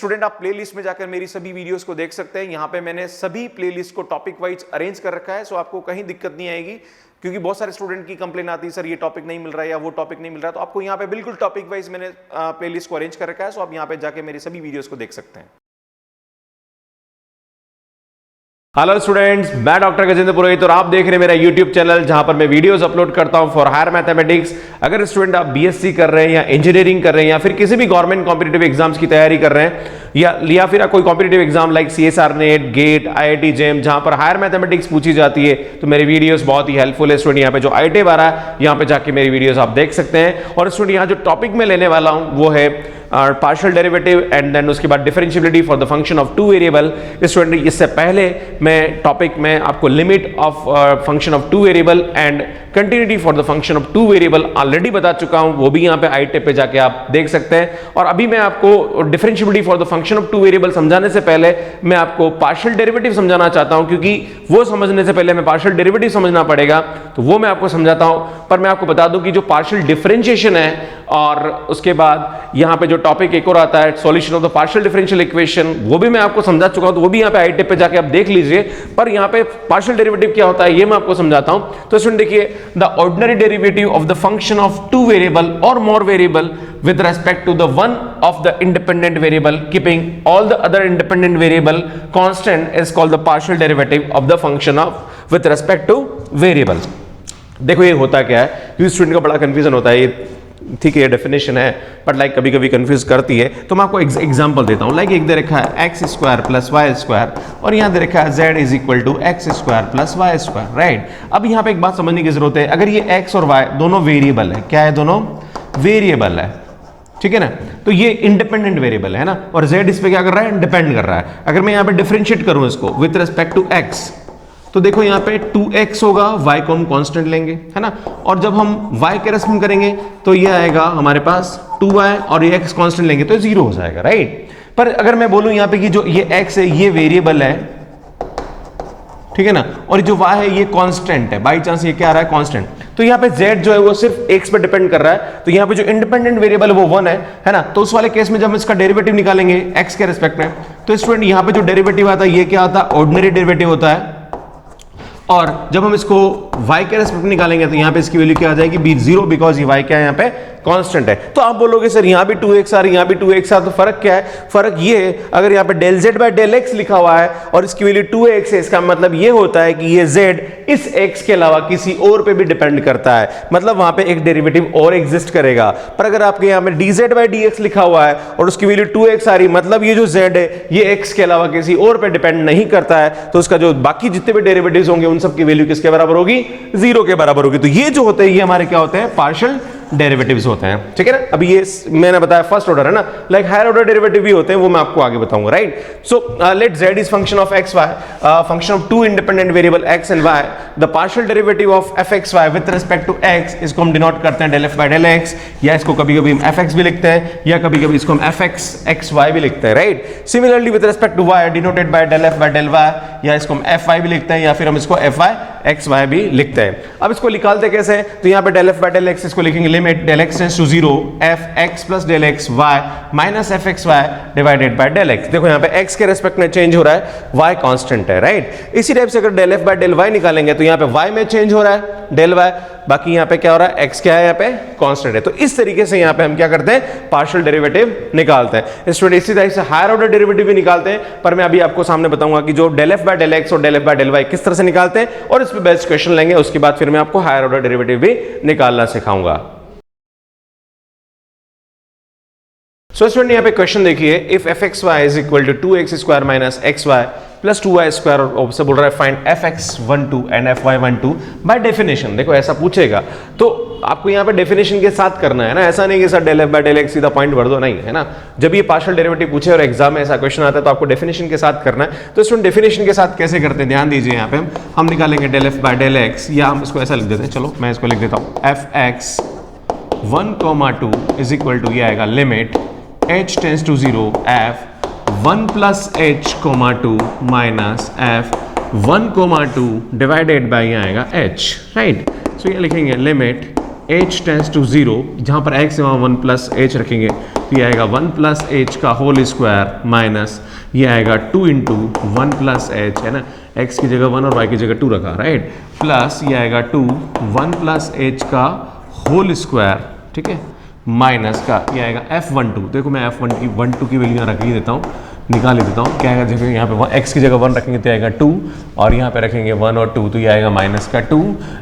Student आप playlist में जाकर मेरी सभी वीडियोस को देख सकते हैं। यहाँ पे मैंने सभी प्लेलिस्ट को टॉपिक वाइज अरेंज कर रखा है, सो आपको कहीं दिक्कत नहीं आएगी, क्योंकि बहुत सारे स्टूडेंट की कंप्लेन आती है सर ये टॉपिक नहीं मिल रहा है या वो टॉपिक नहीं मिल रहा है। तो आपको यहाँ पे बिल्कुल टॉपिक वाइज मैंने प्लेलिस्ट को अरेंज कर रखा है, सो आप यहाँ पे जाके मेरी सभी वीडियोस को देख सकते हैं। हेलो स्टूडेंट्स, मैं डॉक्टर गजेंद्र पुरोहित और आप देख रहे हैं मेरा यूट्यूब चैनल जहां पर मैं वीडियोस अपलोड करता हूं फॉर हायर मैथमेटिक्स। अगर स्टूडेंट आप बीएससी कर रहे हैं या इंजीनियरिंग कर रहे हैं या फिर किसी भी गवर्नमेंट कॉम्पिटिटिव एग्जाम्स की तैयारी कर रहे हैं या फिर कोई competitive exam like CSR NET, GATE, IIT JAM जहां पर हायर मैथमेटिक्स पूछी जाती है, तो मेरे वीडियोस बहुत ही हेल्पफुल है। स्टूडेंट यहाँ पे जो आईटेब आ रहा है यहाँ पे जाके मेरी वीडियोस आप देख सकते हैं। और स्टूडेंट यहाँ जो टॉपिक में लेने वाला हूं वो है पार्शियल डेरिवेटिव एंड देन उसके बाद differentiability for the function of two variable. Student इससे पहले मैं टॉपिक में आपको limit of function of two variable and continuity for the function of two variable already बता चुका हूं, वो भी यहाँ पे आईटेब पे जाके आप देख सकते हैं। और अभी मैं आपको differentiability for the function of two variable समझाने से पहले मैं आपको पार्शियल डेरिवेटिव समझाना चाहता हूं, क्योंकि वो समझने से पहले मैं पार्शियल डेरिवेटिव समझना पड़ेगा, तो वो मैं आपको समझाता हूं। पर मैं आपको बता दूं कि जो पार्शियल डिफरेंशिएशन है और उसके बाद यहाँ पे जो टॉपिक एक और आता है solution of the partial differential equation, वो भी मैं आपको समझा चुका हूं, तो वो भी यहाँ पे आईटेब पे जाके आप देख लीजिए। पर यहाँ पे पार्शियल डेरिवेटिव क्या होता है ये मैं आपको समझाता हूं। तो स्टूडेंट देखिए, the ordinary derivative of the function of two variable और मोर variable with respect to the one of the independent variable keeping all the other independent variable constant is called the partial derivative of the function of with respect to variable। देखो ये होता क्या है, क्योंकि student का बड़ा confusion होता है, ये ठीक है ये डेफिनेशन है बट लाइक कभी कभी कंफ्यूज करती है। तो मैं आपको एग्जांपल देता हूं। लाइक एक दे रखा है x square plus y square और यहाँ दे रखा है z is equal to x square plus y square, right. अब यहाँ पे एक बात समझने की जरूरत है, अगर ये एक्स और वाई दोनों वेरिएबल है, क्या है, दोनों वेरिएबल है, ठीक है ना, तो ये इंडिपेंडेंट वेरिएबल है ना, और z इस पे क्या कर रहा है, डिपेंड कर रहा है। अगर मैं यहाँ पे डिफरेंशिएट करूं इसको विथ रिस्पेक्ट टू x, तो देखो यहाँ पे 2x होगा, y को हम कांस्टेंट लेंगे, है ना, और जब हम y के रेस्पेक्ट करेंगे तो ये आएगा हमारे पास 2y और ये x कांस्टेंट लेंगे तो 0 हो जाएगा, राइट। पर अगर मैं बोलूं यहाँ पे कि जो ये x है ये वेरिएबल है, ठीक है ना, और जो y है ये कांस्टेंट है, बाई चांस ये क्या आ रहा है, कांस्टेंट, तो यहाँ पे z जो है वो सिर्फ x पे डिपेंड कर रहा है, तो यहाँ पे जो इंडिपेंडेंट वेरिएबल है वो 1 है ना। तो उस वाले केस में जब हम इसका डेरिवेटिव निकालेंगे x के रिस्पेक्ट में, तो स्टूडेंट यहाँ पे जो डेरिवेटिव आता है ये क्या आता है, ऑर्डिनरी डेरिवेटिव होता है। और जब हम इसको y के रेस्पेक्ट में निकालेंगे तो यहाँ पे इसकी वैल्यू क्या आ जाएगी, b0, बिकॉज ये y क्या है, यहाँ पे कांस्टेंट है। तो आप बोलोगे सर यहाँ भी 2x आ रही है, यहाँ भी 2x आ, तो फर्क क्या है, फर्क ये अगर यहाँ पे del z by del x लिखा हुआ है और इसकी वैल्यू 2x है, इसका मतलब ये होता है कि ये z इस x के अलावा किसी और पे भी डिपेंड करता है, मतलब वहां पे एक डेरिवेटिव और एग्जिस्ट करेगा। पर अगर आपके यहाँ पे dz बाय dx लिखा हुआ है और उसकी वैल्यू 2x आ रही, मतलब ये जो z है ये x के अलावा किसी और पे डिपेंड नहीं करता है, तो उसका जो बाकी जितने भी डेरिवेटिव्स होंगे उन सब की वैल्यू किसके बराबर होगी, 0 के बराबर होगी। तो ये जो होते हैं ये हमारे क्या होते हैं, पार्शियल डेरिवेटिव्स होते हैं, ठीक है ना। अभी ये मैंने बताया फर्स्ट ऑर्डर है ना, लाइक हायर ऑर्डर डेरिवेटिव भी होते हैं, वो मैं आपको आगे बताऊंगा, right. So let z is function of x y, function of two independent variable x and y, the partial derivative of fx y with respect to x, इसको हम डिनोट करते हैं del f by del x, या इसको कभी कभी हम fx भी लिखते हैं या कभी कभी इसको हम fx xy भी लिखते हैं, right. Similarly with respect to y denoted by del f by del y, या इसको हम fy भी लिखते हैं या फिर हम इसको fy xy भी लिखते हैं। अब इसको निकालते कैसे, तो यहाँ पे del f by del x इसको लिखेंगे limit del x tends to 0 fx plus del x y minus fxy divided by del x। देखो यहाँ पे x के रेस्पेक्ट में चेंज हो रहा है, y कांस्टेंट है, राइट। इसी टाइप से अगर del f by del y निकालेंगे तो यहाँ पे y में चेंज हो रहा है del y, बाकी यहाँ पे क्या हो रहा है, x क्या है, यहाँ पे कांस्टेंट है। तो इस तरीके से यहाँ पे हम क्या करते हैं, पार्शियल डेरिवेटिव निकालते हैं। स्टूडेंट इसी टाइप से हायर ऑर्डर डेरिवेटिव भी निकालते हैं, पर मैं अभी आपको सामने बताऊंगा कि जो del f by del x और del f by del y किस तरह से निकालते हैं, और इस पे बेस्ट क्वेश्चन लेंगे, उसके बाद फिर मैं आपको हायर ऑर्डर डेरिवेटिव भी निकालना सिखाऊंगा। सो स्टूडेंट यहाँ पे क्वेश्चन देखिए, if fxy is equal to 2x square minus xy plus 2y square, और से बोल रहा है find fx12 and fy12 by definition. देखो ऐसा पूछेगा तो आपको यहाँ पे डेफिनेशन के साथ करना है ना, ऐसा नहीं कि sir del f by del x सीधा पॉइंट भर दो, नहीं है ना। जब ये पार्शियल डेरिवेटिव पूछे और एग्जाम में ऐसा क्वेश्चन आता है तो आपको डेफिनेशन के साथ करना है। तो स्टूडेंट डेफिनेशन के साथ कैसे करते हैं, ध्यान दीजिए। यहाँ पे हम निकालेंगे del f by del x, या हम इसको ऐसा लिख देते हैं, चलो मैं इसको लिख देता हूँ, fx1, 2 इज इक्वल टू, ये आएगा limit h tends to 0 f1 plus h, 2 minus f1, 2 divided by, ये आएगा h, राइट। सो ये लिखेंगे लिमिट h टेंस टू 0, जहाँ पर x है वहाँ 1 प्लस h रखेंगे तो ये आएगा 1 प्लस h का होल स्क्वायर माइनस ये आएगा 2 इंटू 1 प्लस h, है ना, x की जगह 1 और y की जगह 2 रखा, राइट, प्लस ये आएगा 2 1 प्लस h का होल स्क्वायर, ठीक है, माइनस का ये आएगा f12। देखो मैं f12 की वैल्यू यहाँ रख ही देता हूँ, निकाल ही देता हूँ। क्या आएगा, देखो यहाँ पे x की जगह 1 रखेंगे तो आएगा 2 और यहाँ पे रखेंगे 1 और 2 तो ये आएगा माइनस का 2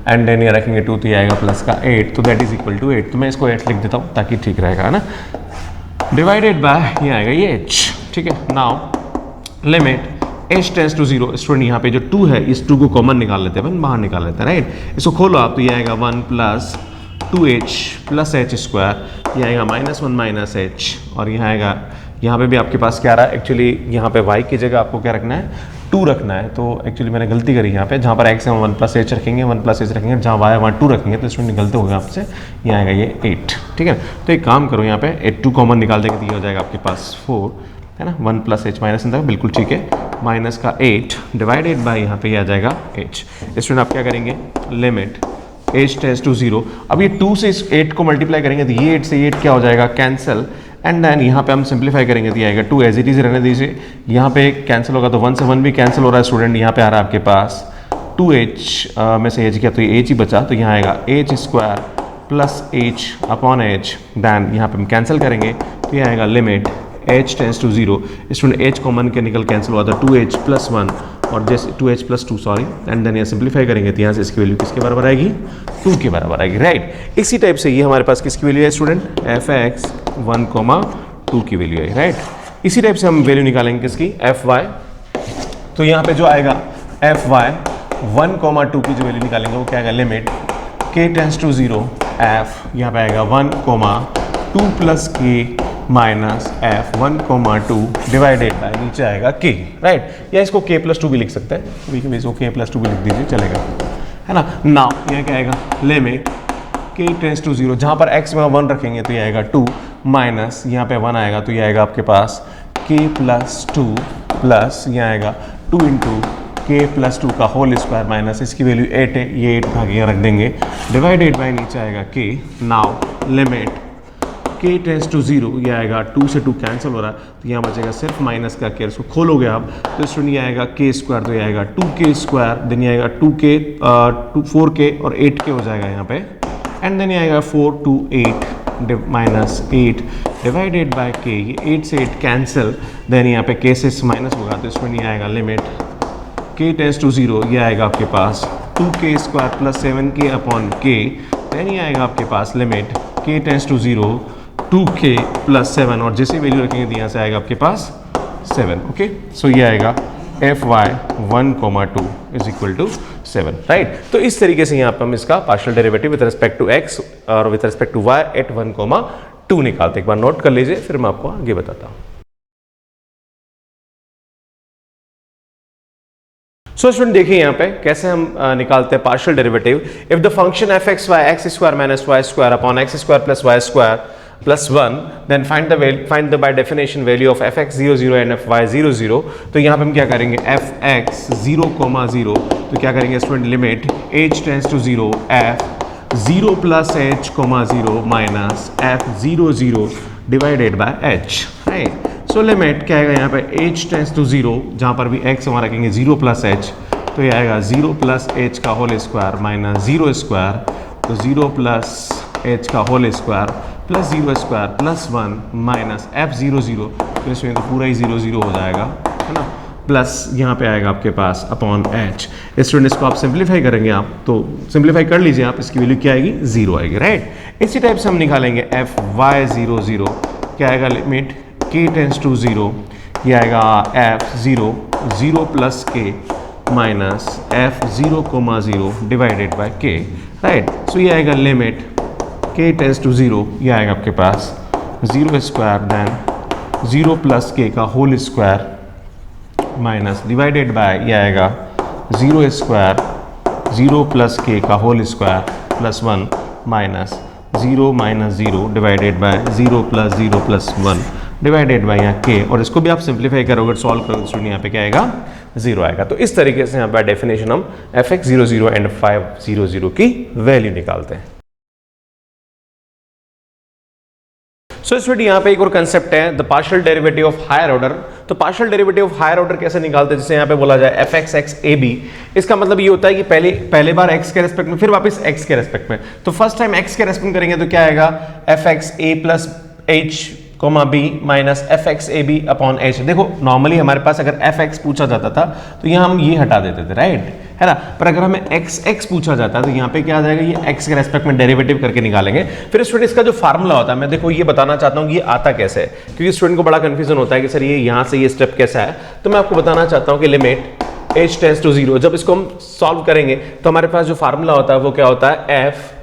एंड देन ये रखेंगे 2 तो ये आएगा प्लस का 8, तो दैट इज इक्वल टू 8। तो मैं इसको 8 लिख देता हूँ ताकि ठीक रहेगा, है ना, डिवाइडेड बाय ये आएगा ये h, ठीक है। Now limit h tends to 0, student यहाँ पे जो 2 है इस 2 को कॉमन निकाल लेते हैं, बाहर निकाल लेते हैं, राइट। इसको खोलो आप तो ये आएगा 1 plus 2h plus h square, ये आएगा माइनस 1 माइनस h और यहाँ आएगा, यहाँ पे भी आपके पास क्या आ रहा है, एक्चुअली यहाँ पे y की जगह आपको क्या रखना है, 2 रखना है। तो एक्चुअली मैंने गलती करी यहाँ पे, जहाँ पर x है 1 प्लस h रखेंगे, 1 प्लस h रखेंगे, जहाँ y है वहाँ 2 रखेंगे, तो इसमें गलती होगा आपसे, ये आएगा ये 8, ठीक है। तो एक काम करो यहाँ पे 2 कॉमन निकाल देंगे तो ये हो जाएगा आपके पास 4, है ना, 1 प्लस h माइनस तक बिल्कुल ठीक है, माइनस का 8 डिवाइडेड बाय यहाँ पे आ जाएगा h। स्टूडेंट आप क्या करेंगे, लिमिट h टेंस टू 0, अब ये 2 से इस 8 को मल्टीप्लाई करेंगे तो ये 8 से 8 क्या हो जाएगा, कैंसिल, एंड देन यहाँ पे हम सिंप्लीफाई करेंगे तो ये आएगा 2 एज इट इज रहने दीजिए, यहाँ पे कैंसिल होगा तो 1 से 1 भी कैंसिल हो रहा है स्टूडेंट, यहाँ पे आ रहा है आपके पास 2h में से h किया तो ये h ही बचा, तो यहाँ आएगा h square plus h upon h, then यहाँ पे हम कैंसिल करेंगे तो ये आएगा limit h tends to 0, student h common के निकल कैंसिल हुआ था 2h प्लस 1 और जैसे 2h plus 2 sorry, and then ये सिंप्लीफाई करेंगे तो यहाँ से इसकी वैल्यू किसके बराबर आएगी, 2 के बराबर आएगी, राइट। इसी टाइप से ये हमारे पास किसकी वैल्यू है स्टूडेंट, fx 1, 2 की वैल्यू है, राइट। इसी टाइप से हम वैल्यू निकालेंगे किसकी, fy, तो यहाँ पे जो आएगा fy 1, 2 की जो वैल्यू निकालेंगे वो क्या आएगा, limit k tends to 0 f, यहाँ पे आएगा 1, 2 plus k minus f 1, 2 divided by नीचे आएगा k, राइट, या इसको k प्लस 2 भी लिख सकते हैं, इसको k प्लस 2 भी लिख दीजिए चलेगा, है ना। नाउ यहाँ क्या आएगा, लिमिट k टेंस टू 0, जहाँ पर x में 1 रखेंगे तो ये आएगा 2 माइनस यहाँ पे 1 आएगा तो ये आएगा आपके पास k प्लस 2 प्लस ये आएगा 2 इंटू k प्लस 2 का होल स्क्वायर माइनस इसकी वैल्यू 8 है, ये 8 भाग यहाँ रख देंगे डिवाइडेड बाय नीचे आएगा k। Now limit k tends to 0, ये आएगा 2 से 2 कैंसिल हो रहा है तो यहाँ बचेगा सिर्फ माइनस का k, इसको खोलोगे आप तो स्टूडेंट ये आएगा k स्क्वायर, तो ये आएगा 2k स्क्वायर, देन ये आएगा 4k और 8k हो जाएगा यहाँ पे, एंड देन ये आएगा 4 2 8 माइनस 8 डिवाइडेड बाय k, ये 8 से 8 कैंसिल, देन यहाँ पे k से माइनस होगा तो स्टूडेंट ये आएगा लिमिट k टेंस टू 0, ये आएगा आपके पास 2k square plus 7k upon k, then ये आएगा आपके पास limit k tends to 0 2k plus 7 और जैसे वैल्यू रखेंगे तो यहाँ से आएगा आपके पास 7, ओके। सो ये आएगा fy 1, 2 is equal to 7, right. तो इस तरीके से यहाँ पर हम इसका partial derivative with respect to x और with respect to y at 1, 2 निकालते, एक बार नोट कर लीजिए फिर मैं आपको आगे बताता हूँ। सो स्टूडेंट देखिए यहाँ पे कैसे हम निकालते हैं partial derivative. If the function f x y x square minus y square upon x square plus y square plus 1, then find the by definition value of f x 0, 0 and f y 0, 0। तो यहाँ पे हम क्या करेंगे, F x 0, 0, तो क्या करेंगे student, limit h tends to 0 f 0 plus h, 0 minus f 0, 0 divided by h, right. So limit क्या आएगा यहाँ पे h टेंस टू 0, जहाँ पर भी x हमारा रखेंगे 0 प्लस एच, तो ये आएगा 0 प्लस एच का होल स्क्वायर माइनस 0 स्क्वायर, तो 0 प्लस एच का whole square plus 0 square plus 1 minus f 0, 0, तो इसमें तो पूरा ही 0, 0 हो जाएगा, है ना, प्लस यहाँ पे आएगा आपके पास अपॉन h। स्टूडेंट इसको आप सिंप्लीफाई करेंगे, आप तो सिंप्लीफाई कर लीजिए आप, इसकी वैल्यू क्या आएगी, 0 आएगी, राइट। इसी टाइप से हम निकालेंगे एफ वाई 0, 0, क्या आएगा, लिमिट k टेंस टू 0, ये आएगा f 0, 0 plus k minus f 0, 0 divided by k, right. So ये आएगा लिमिट k टेंस टू 0, ये आएगा आपके पास 0 स्क्वायर देन 0 प्लस k का whole square minus divided by ये आएगा 0 स्क्वायर 0 प्लस k का whole square plus 1 minus 0 minus 0 divided by 0 plus 1 divided by यहाँ k, और इसको भी आप सिंप्लीफाई करोगे, सॉल्व करोगे स्टूडेंट, यहाँ पे क्या आएगा, 0 आएगा। तो इस तरीके से यहाँ पे डेफिनेशन हम एफ एक्स 0, 0 एंड 5, 0, 0 की वैल्यू निकालते हैं। सो स्टूडेंट यहाँ पे एक और कंसेप्ट है the partial derivative of higher order. तो partial derivative of higher order कैसे निकालते हैं, जैसे यहाँ पे बोला जाए एफ एक्स एक्स ए बी। इसका मतलब ये होता है कि पहले बार x के रेस्पेक्ट में फिर वापस x के रेस्पेक्ट में। तो फर्स्ट टाइम x के रेस्पेक्ट में करेंगे तो क्या आएगा f x a plus h comma b minus f x A b upon h. देखो नॉर्मली हमारे पास अगर एफ एक्स पूछा जाता था तो यहाँ हम ये हटा देते थे, राइट है ना। पर अगर हमें एक्स एक्स पूछा जाता है तो यहाँ पे क्या आ जाएगा, ये एक्स के रेस्पेक्ट में डेरिवेटिव करके निकालेंगे। फिर स्टूडेंट इसका जो फार्मूला होता है, मैं देखो ये बताना चाहता हूँ कि ये आता कैसे है, क्योंकि स्टूडेंट को बड़ा कंफ्यूजन होता है कि सर ये यहाँ से ये स्टेप कैसा है। तो मैं आपको बताना चाहता हूँ कि लिमिट h टेंड्स टू 0, जब इसको हम सॉल्व करेंगे तो हमारे पास जो फार्मूला होता है वो क्या होता है, f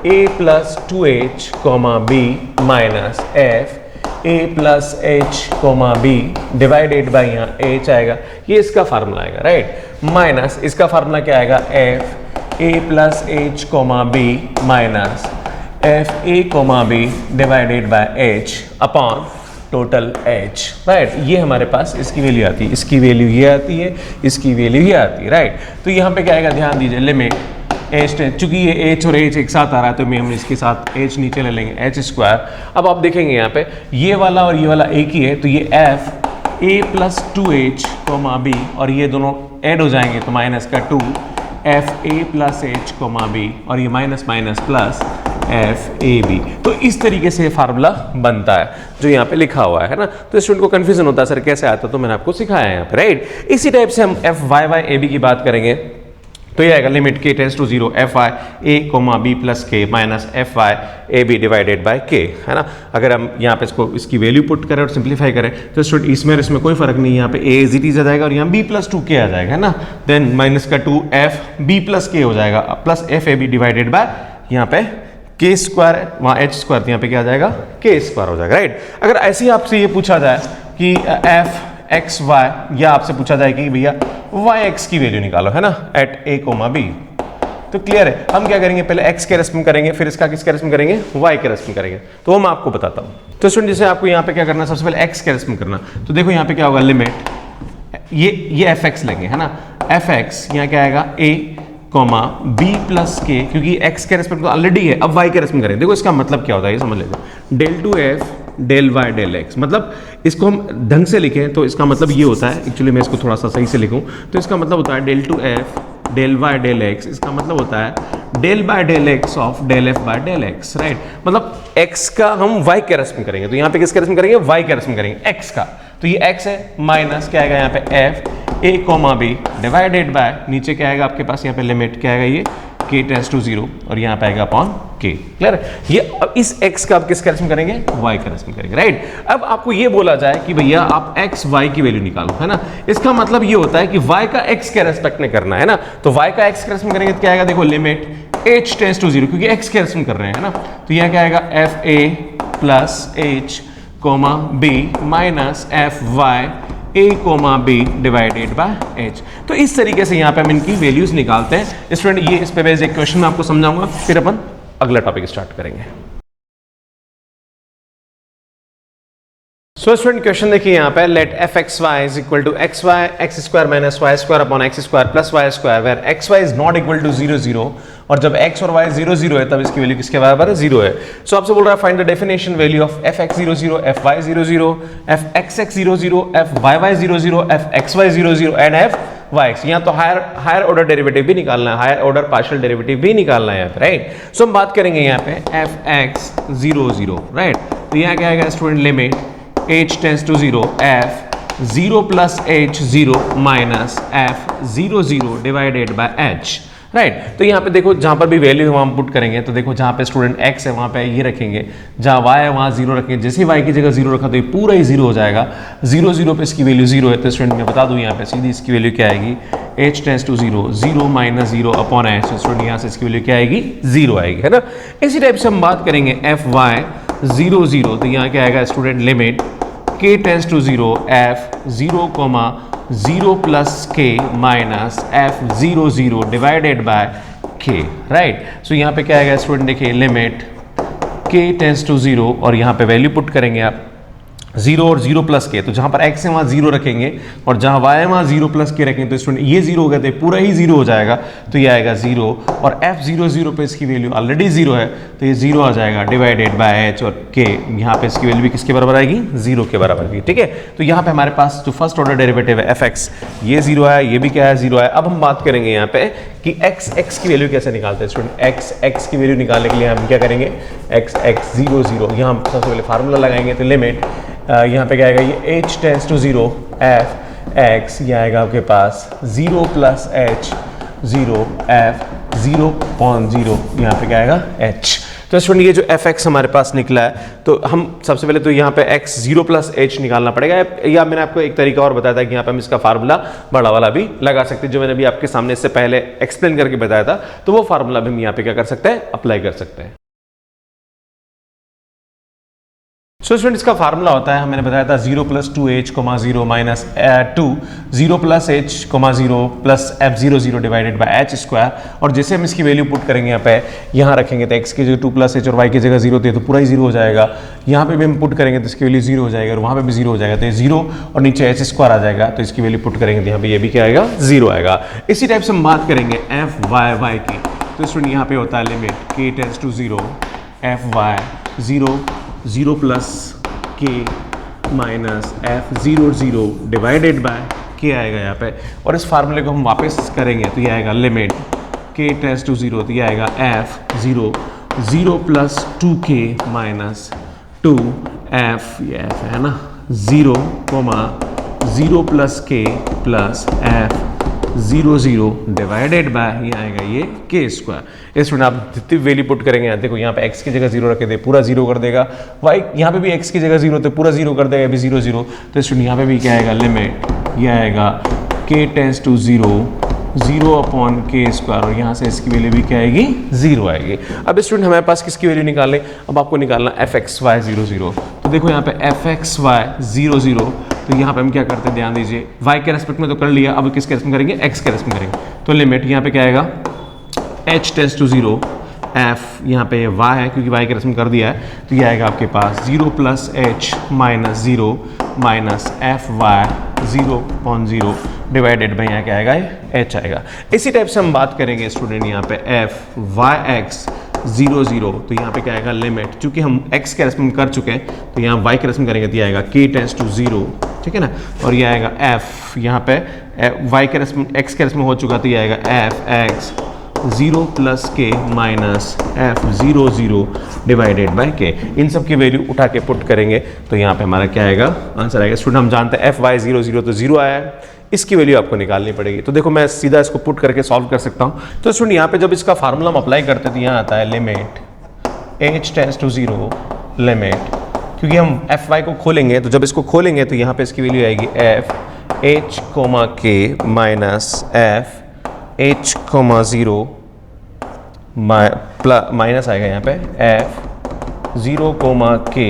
a plus 2h comma b minus f a plus h comma b divided by यहाँ h आएगा, ये इसका फार्मूला आएगा, राइट। माइनस इसका फार्मूला क्या आएगा, f a plus h comma b minus f a comma b divided by h upon total h, right. ये हमारे पास इसकी वैल्यू आती है, इसकी वैल्यू ये आती है, इसकी वैल्यू ये आती है, राइट। तो यहाँ पे क्या आएगा, ध्यान दीजिए, लिमिट h, चूंकि ये h और h एक साथ आ रहा है तो हम इसके साथ h नीचे ले लेंगे, h स्क्वायर। अब आप देखेंगे यहाँ पे ये वाला और ये वाला एक ही है, तो ये f a plus 2h comma b और ये दोनों ऐड हो जाएंगे तो माइनस का 2 f a plus h comma b और ये minus minus plus f a b. तो इस तरीके से फार्मूला बनता है जो यहाँ पे लिखा हुआ है ना। तो स्टूडेंट को कंफ्यूजन होता है सर कैसे आता, तो मैंने आपको सिखाया है यहाँ पे, राइट। इसी टाइप से हम F Y Y A B की बात करेंगे तो ये आएगा limit k tends to 0 F Y A comma B plus K minus F Y A B divided by K, है ना। अगर हम यहाँ पे इसकी वैल्यू पुट करें और सिंप्लीफाई करें तो स्टूडेंट इसमें और इसमें कोई फर्क नहीं है, यहाँ पे ए इज इट इज आ जाएगा और यहाँ b प्लस 2k आ जाएगा, है ना। देन माइनस का 2 एफ बी प्लस के हो जाएगा plus f a B divided by यहाँ पे के स्क्वायर, वहाँ एच स्क्वायर, यहाँ पे क्या आ जाएगा के स्क्वायर हो जाएगा, राइट। अगर ऐसे ही आपसे ये पूछा जाए कि एफ एक्स वाई, या आपसे पूछा जाए कि भैया वाई एक्स की वैल्यू निकालो, है ना, एट ए कोमा बी, तो क्लियर है हम क्या करेंगे, पहले एक्स के रेस्पेक्ट में करेंगे, फिर इसका किसके रेस्पेक्ट में करेंगे, वाई के रेस्पेक्ट में करेंगे। तो वो मैं आपको बताता हूँ। तो स्टूडेंट जैसे आपको यहाँ पे क्या करना है, सबसे पहले एक्स के रेस्पेक्ट में करना। तो देखो यहाँ पे क्या होगा, लिमिट ये एफ एक्स लेंगे, है ना, एफ एक्स यहाँ क्या आएगा ए कोमा बी प्लस के, क्योंकि x के रेस्पेक्ट तो ऑलरेडी है, अब y के रेस्पेक्ट में करें। देखो इसका मतलब क्या होता है ये समझ लेते, del two f del y del x. मतलब इसको हम ढंग से लिखें तो इसका मतलब ये होता है, एक्चुअली मैं इसको थोड़ा सा सही से लिखूं तो इसका मतलब होता है del two f del y del x, इसका मतलब होता है del by del x of del f by del x, right. मतलब x का हम y के रेस्पेक्ट में करेंगे, तो यहाँ पे किसके रेस्पेक्ट में करेंगे, y के रेस्पेक्ट में करेंगे x का। तो ये x है माइनस क्या आएगा यहाँ पे f a comma b divided by नीचे क्या आएगा आपके पास यहाँ पे लिमिट क्या आएगा, ये k टेंड्स टू 0 और यहाँ पे आएगा अपॉन k, क्लियर। ये अब इस x का आप किस रेस्पेक्ट में करेंगे, y के रेस्पेक्ट में करेंगे, राइट। अब आपको ये बोला जाए कि भैया आप x y की वैल्यू निकालो, है ना। इसका मतलब ये होता है कि y का x के रेस्पेक्ट में करना है ना। तो y का x के रेस्पेक्ट में करेंगे तो क्या आएगा, देखो लिमिट h टेंड्स टू 0, क्योंकि x के रेस्पेक्ट में कर रहे हैं, है ना। तो यहाँ क्या आएगा f a plus h comma b minus F Y A comma b divided by h. तो इस तरीके से यहाँ पे हम इनकी वैल्यूज निकालते हैं। स्टूडेंट ये इस पे बेस्ड एक क्वेश्चन मैं आपको समझाऊंगा, फिर अपन अगला टॉपिक स्टार्ट करेंगे। सो स्टूडेंट क्वेश्चन देखिए यहाँ पे, let f x y is equal to x y x square minus y square upon x square plus y square, where x y is not equal to 0 0, और जब x और y 0 0 है तब इसकी value किसके बराबर है, 0 है। सो आपसे बोल रहा है find the definition value of f x 0 0 F y 0 0 f x x 0 0 F Y y 0 0 f x y 0 0 and f y x. यहाँ तो हायर ऑर्डर डेरिवेटिव भी निकालना है, हायर ऑर्डर पार्शियल डेरिवेटिव भी निकालना है यहाँ पे, राइट। सो हम बात करेंगे यहाँ पे एफ एक्स 0 0, राइट। तो यहाँ क्या आएगा student, limit h tends to 0 f 0 plus h 0 minus f 0 0 divided by h, right. तो यहाँ पे देखो जहाँ पर भी वैल्यू हम पुट करेंगे तो देखो जहाँ पे स्टूडेंट x है वहाँ पे ये रखेंगे, जहाँ y है वहाँ 0 रखेंगे। जैसे y की जगह 0 रखा तो ये पूरा ही 0 हो जाएगा। 0 0 पे इसकी वैल्यू 0 है, तो स्टूडेंट मैं बता दूँ यहाँ पे सीधी इसकी वैल्यू क्या आएगी, h tends to 0 0 minus 0 upon h। Student यहाँ से इसकी वैल्यू क्या आएगी, 0 आएगी, है ना। इसी टाइप से हम बात करेंगे एफ वाई 0 0, तो यहाँ क्या आएगा student, limit k tends to 0 f 0 comma 0 plus k minus f 0 0 divided by k, right. So यहाँ पे क्या आएगा स्टूडेंट, देखिए लिमिट k टेंड्स टू 0 और यहाँ पे वैल्यू पुट करेंगे आप जीरो और जीरो प्लस के, तो जहां पर x है वहां जीरो रखेंगे और जहां y है वहां जीरो प्लस के रखेंगे, तो स्टूडेंट ये जीरो हो गया तो पूरा ही जीरो हो जाएगा, तो ये आएगा जीरो। और f00 पे इसकी वैल्यू ऑलरेडी जीरो है तो ये जीरो आ जाएगा डिवाइडेड बाय h और k, यहाँ पे इसकी वैल्यू भी किसके बराबर आएगी, जीरो के बराबर की। ठीक है, तो यहाँ पे हमारे पास जो फर्स्ट ऑर्डर डेरिवेटिव है fx, ये जीरो है, ये भी क्या है, जीरो है। अब हम बात करेंगे यहाँ पे कि x की वैल्यू कैसे निकालते हैं स्टूडेंट। x की वैल्यू निकालने के लिए हम क्या करेंगे, x 0 0, यहाँ हम सबसे पहले फार्मूला लगाएंगे, तो लिमिट यहाँ पे क्या आएगा, ये h tends to 0 f x, ये आएगा आपके पास 0 प्लस h 0 f 0.0, यहाँ पे क्या आएगा h। तो स्टूडेंट ये जो fx हमारे पास निकला है, तो हम सबसे पहले तो यहाँ पे x 0 प्लस h निकालना पड़ेगा, या मैंने आपको एक तरीका और बताया था कि यहाँ पे हम इसका फार्मूला बड़ा वाला भी लगा सकते हैं, जो मैंने भी आपके सामने इससे पहले एक्सप्लेन करके बताया था, तो वो फार्मूला भी हम यहाँ पे क्या कर सकते हैं, अप्लाई कर सकते हैं। सो स्टूडेंट इसका फार्मूला होता है, मैंने बताया था 0 plus 2h 0 minus 2 0 plus h 0 plus f00 divided by h square. और जैसे हम इसकी वैल्यू पुट करेंगे यहाँ पे, यहाँ रखेंगे तो x की जगह 2 प्लस h और y की जगह 0 थे तो पूरा ही 0 हो जाएगा। यहाँ पे भी हम पुट करेंगे तो इसकी वैल्यू 0 हो जाएगा और वहाँ पे भी 0 हो जाएगा, तो ये 0 और नीचे h स्क्वायर आ जाएगा, तो इसकी वैल्यू पुट करेंगे तो यहाँ पे ये भी क्या आएगा, 0 आएगा। इसी टाइप से हम बात करेंगे f y की, तो स्टूडेंट यहाँ पे होता है limit k tends to 0 f y 0 plus k minus f00 divided by k आएगा यहाँ पे। और इस फार्मूले को हम वापस करेंगे तो ये आएगा लिमिट k टेंड्स टू 0, तो ये आएगा f 0 plus 2k minus 2f, ये f है ना, 0 plus k plus f00 divided by, ये आएगा ये k स्क्वायर। इस स्टूडेंट आप जितनी वैल्यू पुट करेंगे, देखो यहाँ पे x की जगह 0 रखे थे, पूरा 0 कर देगा, y यहाँ पे भी x की जगह 0 थे, पूरा 0 कर देगा, भी 0 0, तो स्टूडेंट यहाँ पे भी क्या आएगा, लिमिट ये आएगा k tends to 0 upon k square, और यहाँ से इसकी वैल्यू भी क्या आएगी, 0 आएगी। अब स्टूडेंट हमारे पास किसकी वैल्यू निकालने, अब आपको निकालना fxy 0 0, तो देखो यहाँ पे fxy 0 0, तो यहाँ पे हम क्या करते हैं, ध्यान दीजिए, y के रेस्पेक्ट में तो कर लिया, अब किसके रेस्पेक्ट में करेंगे, x के रेस्पेक्ट में करेंगे, तो लिमिट यहाँ पे क्या आएगा, h टेंड्स टू 0 f, यहाँ पे y है क्योंकि y के रेस्पेक्ट में कर दिया है, तो ये आएगा आपके पास 0 plus h minus 0 minus fy 0.0 divided by यहाँ क्या आएगा, h आएगा। इसी टाइप से हम बात करेंगे स्टूडेंट यहाँ पे f y x 0 0, तो यहाँ पे क्या आएगा, लिमिट, चूंकि हम x के रेस्पेक्ट में कर चुके हैं तो यहाँ y के रेस्पेक्ट में करेंगे तो ये आएगा k टेंड्स टू 0, ठीक है ना, और ये आएगा f, यहाँ पे y के रेस्पेक्ट x के रेस्पेक्ट में हो चुका, तो ये आएगा f x 0 plus k minus f00 divided by k। इन सब की वैल्यू उठा के पुट करेंगे तो यहाँ पे हमारा क्या आएगा, आंसर आएगा। स्टूडेंट हम जानते हैं fy 0 0 तो 0 आया है, इसकी वैल्यू आपको निकालनी पड़ेगी। तो देखो मैं सीधा इसको पुट करके सॉल्व कर सकता हूँ। तो स्टूडेंट यहाँ पे जब इसका फार्मूला हम अप्लाई करते हैं तो यहाँ आता है limit h tends to 0 limit, क्योंकि हम fy को खोलेंगे, तो जब इसको खोलेंगे तो यहाँ पे इसकी वैल्यू आएगी f h k minus f h 0 minus आएगा यहाँ पे f 0 k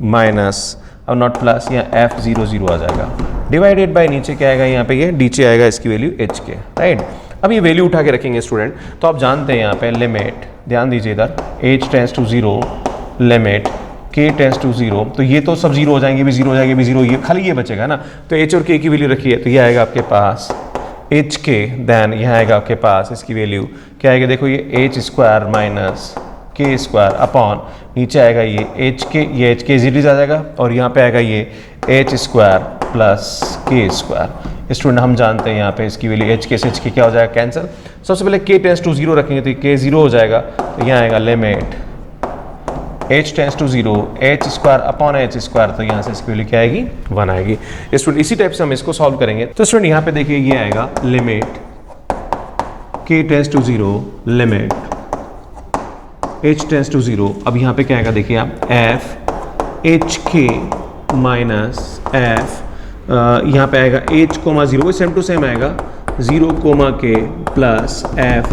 माइनस, अब नॉट प्लस, यहाँ f00 आ जाएगा डिवाइडेड बाय नीचे क्या आएगा, यहाँ पे ये नीचे आएगा इसकी वैल्यू h k, राइट। अब ये वैल्यू उठा के रखेंगे स्टूडेंट, तो आप जानते हैं यहाँ पे लिमिट, ध्यान दीजिए इधर, h tends to 0 limit k tends to 0, तो ये तो सब 0 हो जाएंगे, भी 0 हो जाएंगे, भी 0, ये खाली ये बचेगा ना, तो h और k की वैल्यू रखिए, तो ये आएगा आपके पास h k, देन यहाँ आएगा आपके पास इसकी वैल्यू क्या आएगा, देखो ये h square minus k square upon नीचे आएगा ये h k, ये h k जीरो आ जाएगा, और यहाँ पे आएगा ये h square plus k square. Student हम जानते हैं यहाँ पे इसकी वैल्यू h k से h k क्या हो जाएगा, कैंसिल। सबसे पहले k टेंड्स टू 0 रखेंगे तो ये k 0 हो जाएगा, तो यहाँ आएगा limit h tends to 0 h square upon h square, तो यहाँ से इसकी वैल्यू क्या आएगी, 1 आएगी। स्टूडेंट इसी टाइप से हम इसको सॉल्व करेंगे, तो स्टूडेंट यहाँ पे देखिए ये आएगा limit k tends to 0 limit h tends to 0, अब यहाँ पे क्या आएगा देखिए आप f h k minus f, यहाँ पे आएगा h 0, सेम टू सेम आएगा 0 k plus f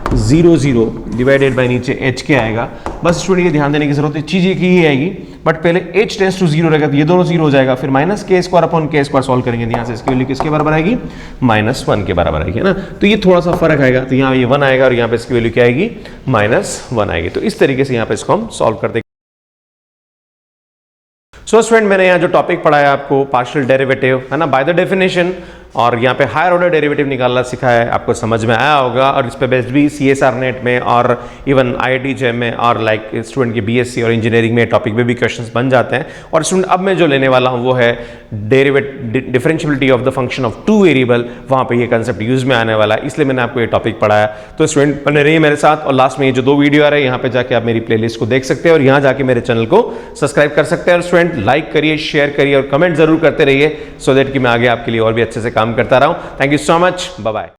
0 0 divided by नीचे h के आएगा। बस स्टूडेंट ये ध्यान देने की जरूरत है, चीज एक ही आएगी, बट पहले h टेंड्स टू 0 रहेगा तो ये दोनों 0 हो जाएगा, फिर minus k square upon k square solve करेंगे, यहाँ से इसकी वैल्यू किसके बराबर आएगी, -1 के बराबर आएगी, है ना। तो ये थोड़ा सा फर्क आएगा, तो यहाँ ये 1 आएगा और यहाँ पे इसकी वैल्यू क्या आएगी, -1 आएगी। तो इस तरीके से यहाँ पे इसको हम सॉल्व करते हैं। सो स्टूडेंट, मैंने यहाँ जो टॉपिक पढ़ाया आपको पार्शियल डेरिवेटिव है ना, बाय द डेफिनेशन, और यहाँ पे हायर ऑर्डर डेरिवेटिव निकालना सिखाया है, आपको समझ में आया होगा। और इस पे बेस्ड भी CSR नेट में और इवन IIT JEM में और लाइक स्टूडेंट की BSc और इंजीनियरिंग में टॉपिक पे भी क्वेश्चंस बन जाते हैं। और स्टूडेंट अब मैं जो लेने वाला हूँ वो है differentiability of the function of two variable, वहाँ पे ये कंसेप्ट यूज में आने वाला है, इसलिए मैंने आपको ये टॉपिक पढ़ाया। तो स्टूडेंट बने रहिए मेरे साथ, और लास्ट में ये जो 2 वीडियो आ रहे हैं यहाँ पे जाके आप मेरी प्लेलिस्ट को देख सकते हैं और यहाँ जाके मेरे चैनल को सब्सक्राइब कर सकते हैं। और स्टूडेंट लाइक करिए, शेयर करिए और कमेंट जरूर करते रहिए, सो दैट कि मैं आगे आपके लिए और भी अच्छे से काम करता रहूं। Thank you so much, bye bye.